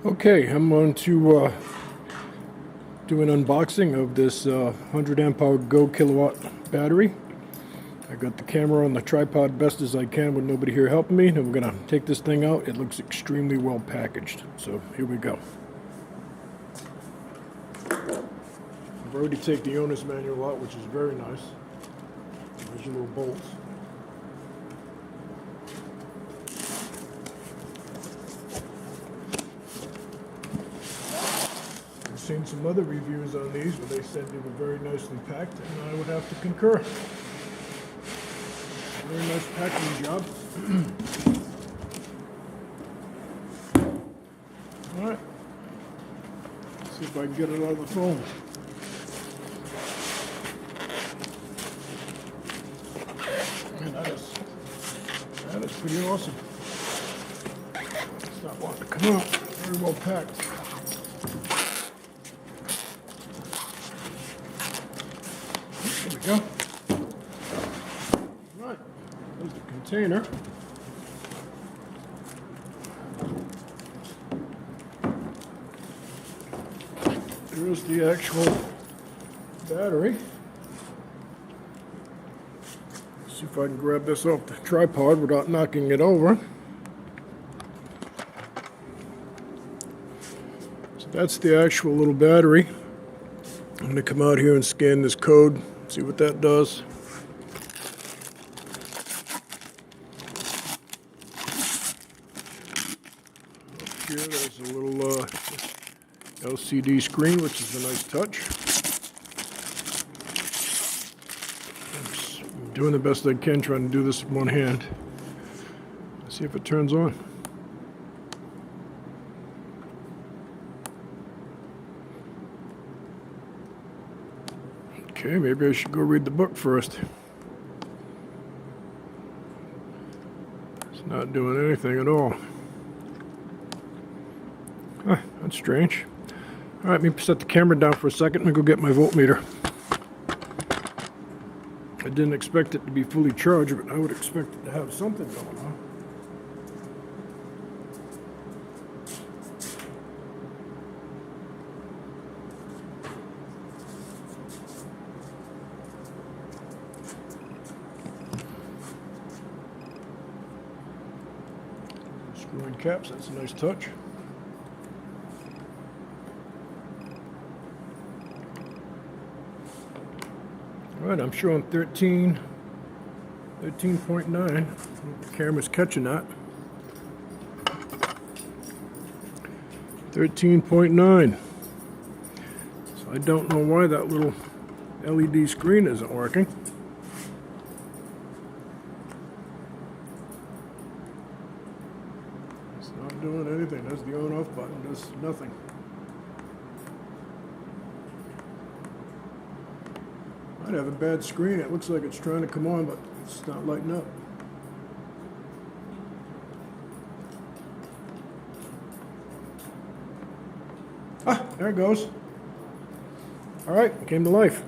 Okay, I'm going to do an unboxing of this 100 amp hour GO KWH battery. I got the camera on the tripod best as I can with nobody here helping me, and we're going to take this thing out. It looks extremely well packaged, so here we go. I've already taken the owner's manual out, which is very nice. There's your little bolts. I've seen some other reviews on these where they said they were very nicely packed, and I would have to concur. Very nice packing job. Alright, let's see if I can get it out of the phone. Man, that is pretty awesome. It's not wanting to come out. Very well packed. There we go. Right, there's the container. Here's the actual battery. See if I can grab this off the tripod without knocking it over. So that's the actual little battery. I'm going to come out here and scan this code, see what that does. Up here there's a little LCD screen, which is a nice touch. I'm doing the best I can, trying to do this with one hand. Let's see if it turns on. Okay, maybe I should go read the book first. It's not doing anything at all. Huh, that's strange. All right, let me set the camera down for a second and go get my voltmeter. I didn't expect it to be fully charged, but I would expect it to have something going on. Screw-in caps, that's a nice touch. All right, I'm showing 13.9. The camera's catching that. 13.9. So I don't know why that little LED screen isn't working. It's not doing anything. That's the on-off button. Does nothing. I'd have a bad screen. It looks like it's trying to come on, but it's not lighting up. Ah, there it goes. All right, it came to life.